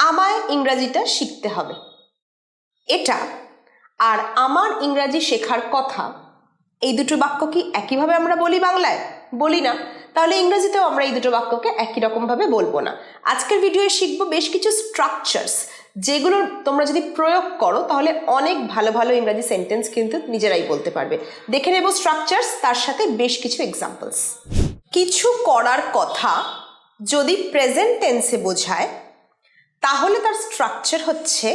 আমায় ইংরাজিটা শিখতে হবে, এটা আর আমার ইংরাজি শেখার কথা, এই দুটো বাক্য কি একইভাবে আমরা বলি বাংলায়? বলি না। তাহলে ইংরেজিতেও আমরা এই দুটো বাক্যকে একই রকমভাবে বলবো না। আজকের ভিডিওয়ে শিখবো বেশ কিছু স্ট্রাকচারস, যেগুলো তোমরা যদি প্রয়োগ করো তাহলে অনেক ভালো ভালো ইংরাজি সেন্টেন্স কিন্তু নিজেরাই বলতে পারবে। দেখে নেব স্ট্রাকচারস, তার সাথে বেশ কিছু এক্সাম্পলস। কিছু করার কথা যদি প্রেজেন্ট টেন্সে বোঝায় তাহলে তার স্ট্রাকচার হচ্ছে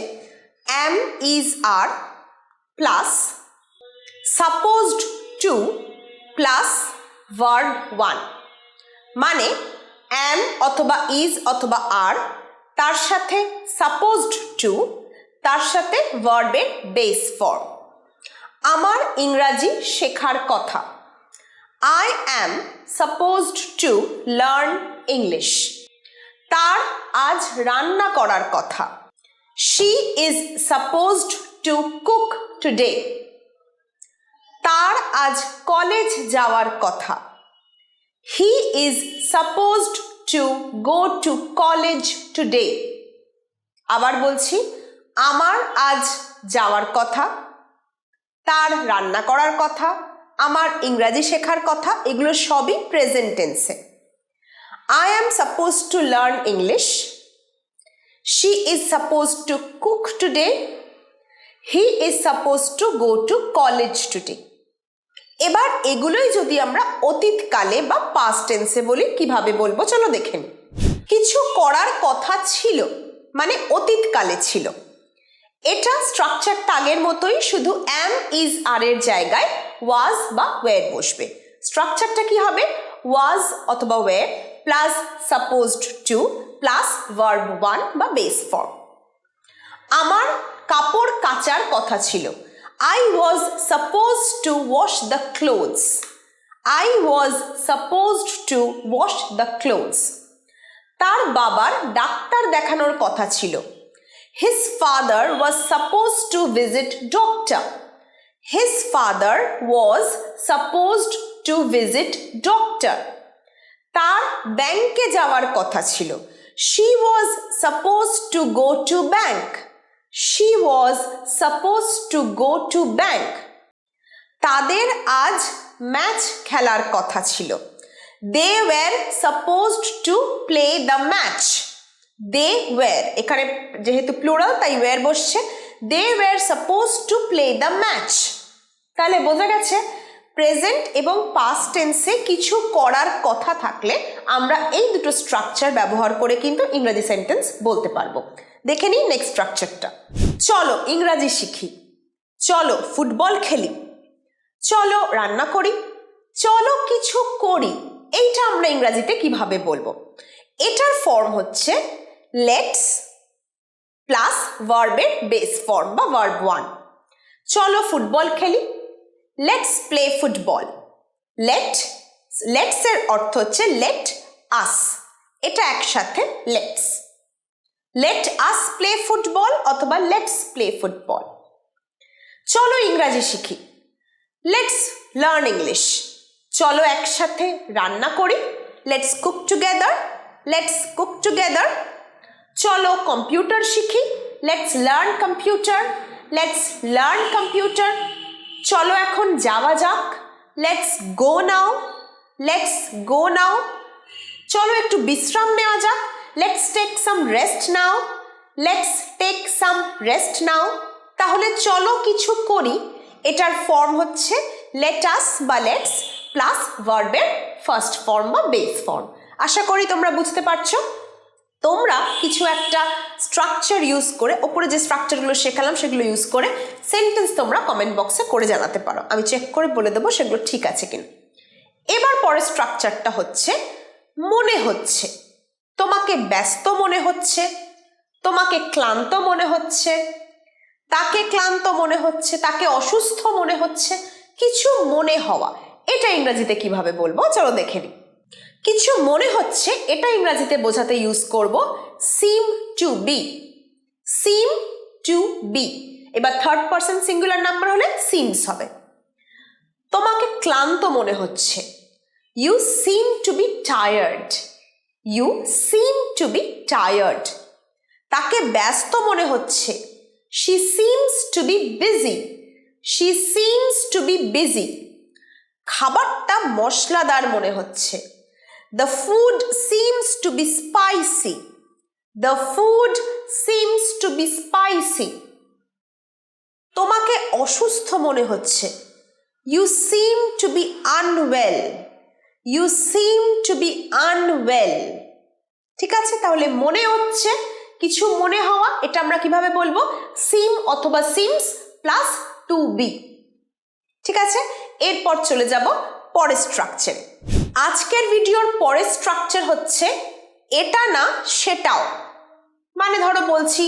am is are plus supposed to plus verb 1। মানে am অথবা is অথবা are, তার সাথে supposed to, তার সাথে ভার্বের বেস ফর্ম। আমার ইংরাজি শেখার কথা, I am supposed to learn English। তার আজ রান্না করার কথা, she is supposed to cook today। তার আজ কলেজ যাওয়ার কথা, he is supposed to go to college today। আবার বলছি, আমার আজ যাওয়ার কথা, তার রান্না করার কথা, আমার ইংরাজি শেখার কথা, এগুলো সবই প্রেজেন্ট টেন্সে। I am supposed to learn English, she is supposed to cook today, he is supposed to go to college today। এবার এগুলোই যদি আমরা অতীতকালে বা পাস্ট টেন্সে বলি, কিভাবে বলবো চলো দেখে নিই। কিছু করার কথা ছিল মানে অতীতকালে ছিল, এটা স্ট্রাকচারটা আগের মতোই, শুধু am is are এর জায়গায় was বা were বসবে। স্ট্রাকচারটা কি হবে? was অথবা were plus supposed to plus verb 1 বা বেস ফর্ম। আমার কাপড় কাচার কথা ছিল, I was supposed to wash the clothes, I was supposed to wash the clothes। তার বাবার ডাক্তার দেখানোর কথা ছিল, his father was supposed to visit doctor, his father was supposed to visit doctor। তার ব্যাংকে যাওয়ার কথা ছিল, she was supposed to go to bank, she was supposed to go to bank। তাদের আজ ম্যাচ খেলার কথা ছিল, they were supposed to play the match, they were, এখানে যেহেতু প্লুরাল তাই were বসছে, they were supposed to play the match। তাহলে বোঝা গেছে প্রেজেন্ট এবং পাস্ট টেন্সে কিছু করার কথা থাকলে আমরা এই দুটো স্ট্রাকচার ব্যবহার করে কিন্তু ইংরেজি সেন্টেন্স বলতে পারবো। দেখে নিই নেক্সট স্ট্রাকচারটা। চলো ইংরাজি শিখি, চলো ফুটবল খেলি, চলো রান্না করি, চলো কিছু করি, এইটা আমরা ইংরাজিতে কিভাবে বলবো? এটার ফর্ম হচ্ছে লেটস প্লাস ভার্বের বেস ফর্ম বা ভার্ব 1। চলো ফুটবল খেলি, লেটস প্লে ফুটবল। লেটস এর অর্থ হচ্ছে লেট আস, এটা একসাথে let's, let us play football অথবা লেটস প্লে ফুটবল। চলো ইংরাজি শিখি, লেটস লার্ন ইংলিশ। চলো একসাথে রান্না করি, let's cook together, let's cook together. চলো কম্পিউটার শিখি, let's learn computer, let's learn computer. চলো এখন যাওয়া যাক, let's go now, let's go নাও। চলো একটু বিশ্রাম নেওয়া যাক, let's take some rest now, let's take some rest now. তাহলে চলো কিছু করি, এটার ফর্ম হচ্ছে লেটাস বা লেটস প্লাস ভার্বের ফার্স্ট ফর্ম বা বেস ফর্ম। আশা করি তোমরা বুঝতে পারছো। তোমরা কিছু একটা স্ট্রাকচার ইউজ করে, ওপরে যে স্ট্রাকচারগুলো শেখালাম সেগুলো ইউজ করে সেন্টেন্স তোমরা কমেন্ট বক্সে করে জানাতে পারো, আমি চেক করে বলে দেবো সেগুলো ঠিক আছে কিনা। এবার পরের স্ট্রাকচারটা হচ্ছে মনে হচ্ছে। তোমাকে ব্যস্ত মনে হচ্ছে, তোমাকে ক্লান্ত মনে হচ্ছে, তাকে ক্লান্ত মনে হচ্ছে, তাকে অসুস্থ মনে হচ্ছে, কিছু মনে হওয়া, এটা ইংরেজিতে কিভাবে বলবো চলো দেখে নিই। কিছু মনে হচ্ছে এটা ইংরেজিতে বোঝাতে ইউজ করব seem to be, seem to be। এবার থার্ড পারসন সিঙ্গুলার নাম্বার হলে seems হবে। তোমাকে ক্লান্ত মনে হচ্ছে, you seem to be tired, you seem to be tired। তাকে ব্যস্ত মনে হচ্ছে। She seems to be busy. She seems to be busy. খাবারটা মশলাদার মনে হচ্ছে। The food seems to be spicy. The food seems to be spicy. তোমাকে অসুস্থ মনে হচ্ছে। You seem to be unwell. You seem to be unwell. ঠিক আছে, তাহলে মনে হচ্ছে, কিছু মনে হওয়া, এটা আমরা কিভাবে বলবো? seem অথবা seems প্লাস to be। ঠিক আছে, এরপর চলে যাব পরের স্ট্রাকচারে। আজকের ভিডিওর পরের স্ট্রাকচার হচ্ছে এটা না সেটাও। মানে ধরো বলছি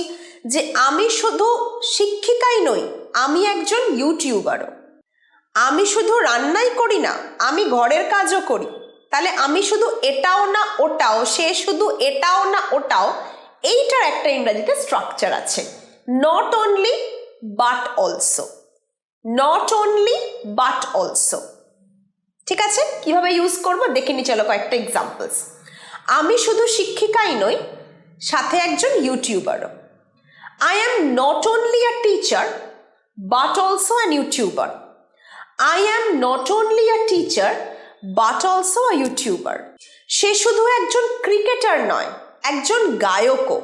যে আমি শুধু শিক্ষিকাই নই, আমি একজন ইউটিউবারও। আমি শুধু রান্নাই করি না, আমি ঘরের কাজও করি। তাহলে আমি শুধু এটাও না ওটাও, সে শুধু এটাও না ওটাও, এইটার একটা ইংরেজিতে স্ট্রাকচার আছে, not only but also. Not only but also. ঠিক আছে, কিভাবে ইউজ করব দেখে নি, চলো কয়েকটা এক্সাম্পলস। আমি শুধু শিক্ষিকাই নই, সাথে একজন ইউটিউবারও। I am not only a teacher but also an YouTuber. I am not only a teacher but also a YouTuber. সে শুধু একজন ক্রিকেটার নয়, একজন গায়কও।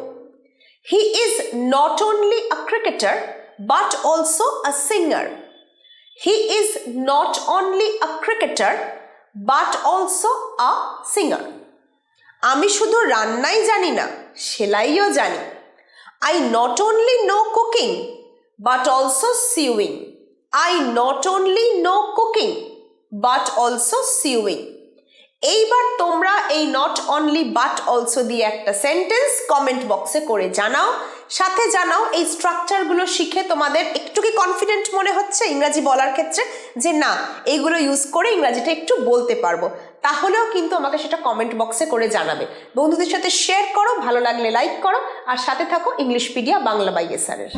He is not only a cricketer but also a singer. He is not only a cricketer but also a singer. আমি শুধু রান্নাই জানি না, সেলাইও জানি। I not only know cooking but also sewing. I not only know cooking but also sewing. এইবার তোমরা এই not only but also দিয়ে একটা সেন্টেন্স কমেন্ট বক্সে করে জানাও। সাথে জানাও এই স্ট্রাকচারগুলো শিখে তোমাদের একটু কি কনফিডেন্ট মনে হচ্ছে ইংরাজি বলার ক্ষেত্রে, যে না এইগুলো ইউজ করে ইংরাজিটা একটু বলতে পারবো। তাহলেও কিন্তু আমাকে সেটা কমেন্ট বক্সে করে জানাবে। বন্ধুদের সাথে শেয়ার করো, ভালো লাগলে লাইক করো, আর সাথে থাকো ইংলিশপিডিয়া বাংলা বাই এসআর এর।